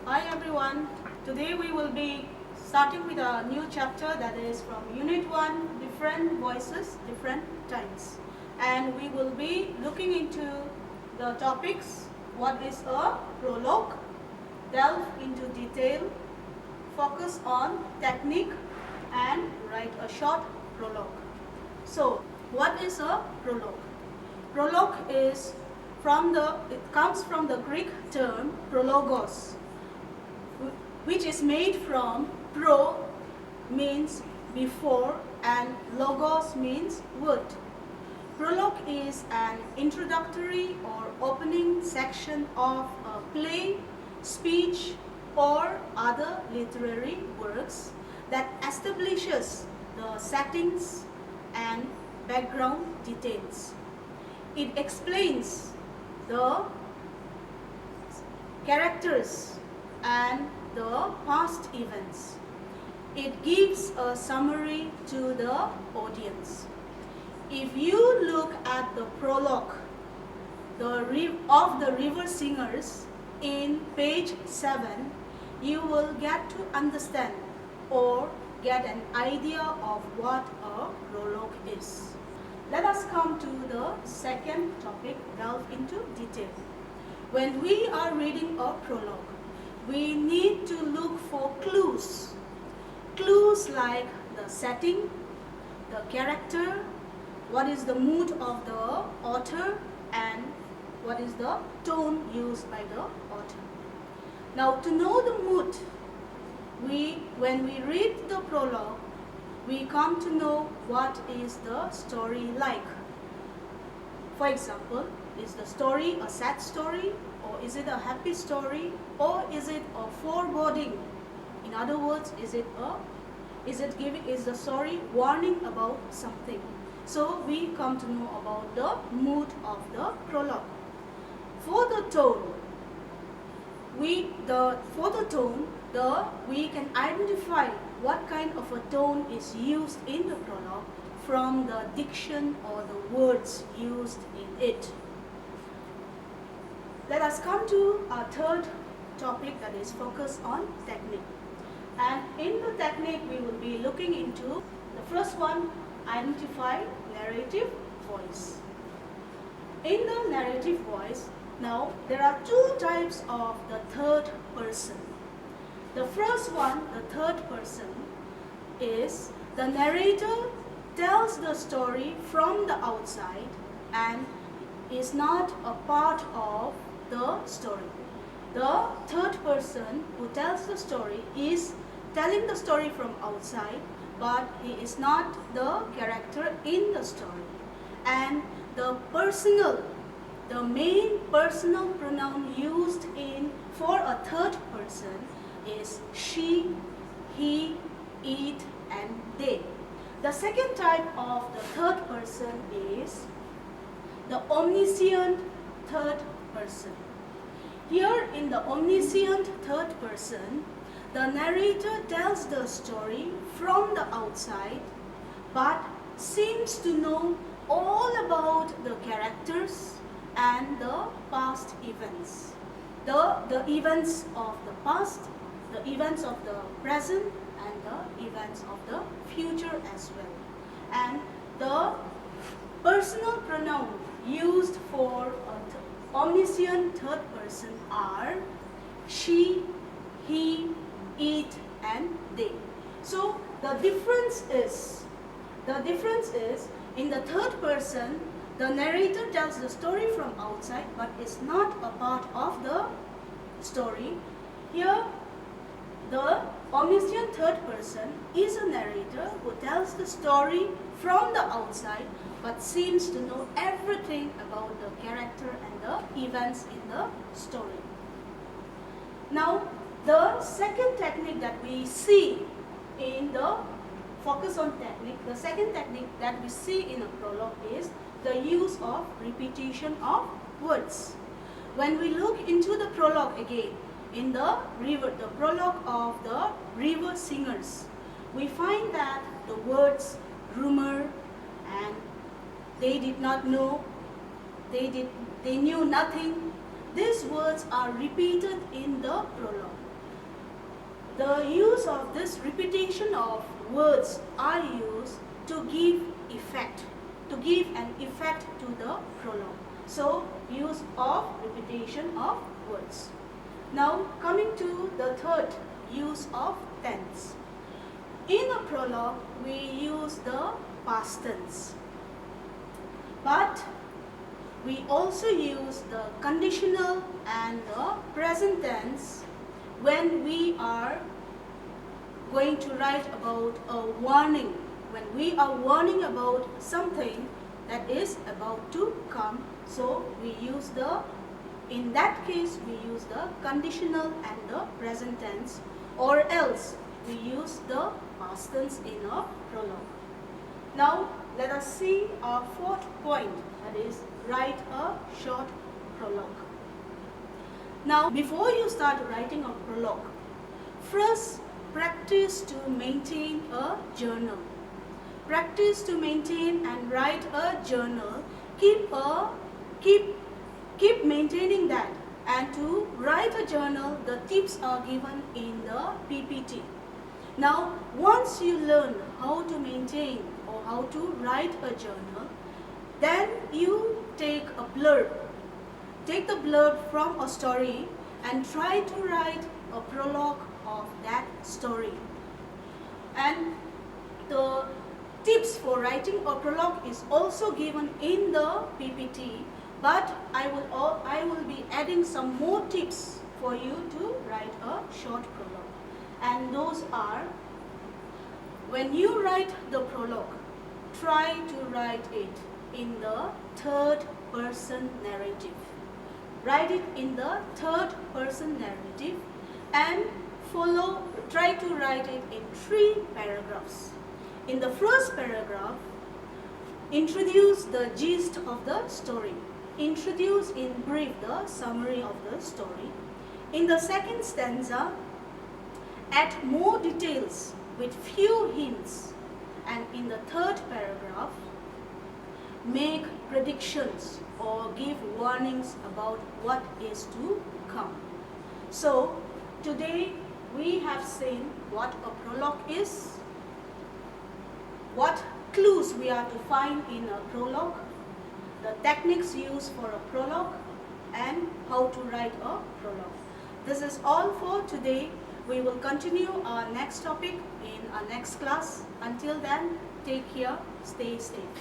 Hi everyone, today we will be starting with a new chapter that is from Unit 1, Different Voices, Different Times. And we will be looking into the topics, what is a prologue, delve into detail, focus on technique and write a short prologue. So, what is a prologue? Prologue it comes from the Greek term prologos, which is made from pro means before and logos means word. Prologue is an introductory or opening section of a play, speech, or other literary works that establishes the settings and background details. It explains the characters and the past events. It gives a summary to the audience. If you look at the prologue of the River Singers in page 7, you will get to understand or get an idea of what a prologue is. Let us come to the second topic, delve into detail. When we are reading a prologue, we need to look for clues. Clues like the setting, the character, what is the mood of the author, and what is the tone used by the author. Now, to know the mood, when we read the prologue, we come to know what is the story like. For example, is the story a sad story, or is it a happy story, or is it a foreboding? In other words, is the story warning about something? So we come to know about the mood of the prologue. For the tone, we can identify what kind of a tone is used in the prologue from the diction or the words used in it. Let us come to our third topic, that is focus on technique. And in the technique, we will be looking into the first one, identify narrative voice. In the narrative voice, now there are two types of the third person. The first one, the third person, is the narrator tells the story from the outside and is not a part of the story. The third person who tells the story is telling the story from outside, but he is not the character in the story. And the main personal pronoun used for a third person is she, he, it, and they. The second type of the third person is the omniscient third person. Here in the omniscient third person, the narrator tells the story from the outside but seems to know all about the characters and the past events. The events of the past, the events of the present, and the events of the future as well. And the personal pronoun used for an omniscient third person are she, he, it, and they. So the difference is in the third person, the narrator tells the story from outside but is not a part of the story. Here, the omniscient third person is a narrator who tells the story from the outside but seems to know everything about the character and the events in the story. Now, the second technique that we see in the focus on technique, the second technique that we see in a prologue is the use of repetition of words. When we look into the prologue again, in the prologue of the River Singers, we find that the words rumor and they did not know, they knew nothing, these words are repeated in the prologue. The use of this repetition of words are used to give an effect to the prologue. So, use of repetition of words. Now, coming to the third use of tense. In a prologue, we use the past tense. But we also use the conditional and the present tense when we are going to write about a warning. When we are warning about something that is about to come, so in that case we use the conditional and the present tense, or else we use the past tense in a prologue. Now let us see our fourth point, that is write a short prologue. Now before you start writing a prologue, first practice to maintain a journal. Practice to maintain and write a journal. Keep maintaining that, and to write a journal, the tips are given in the PPT. Now once you learn how to maintain or how to write a journal, then you take a blurb. Take the blurb from a story and try to write a prologue of that story. And the tips for writing a prologue is also given in the PPT, but I will be adding some more tips for you to write a short prologue. And those are, when you write the prologue, try to write it in the third person narrative. Write it in the third person narrative and try to write it in 3 paragraphs. In the first paragraph, introduce the gist of the story. Introduce in brief the summary of the story. In the second stanza, add more details with few hints. And in the third paragraph, make predictions or give warnings about what is to come. So, today we have seen what a prologue is, what clues we are to find in a prologue, the techniques used for a prologue, and how to write a prologue. This is all for today. We will continue our next topic in our next class. Until then, take care, stay safe.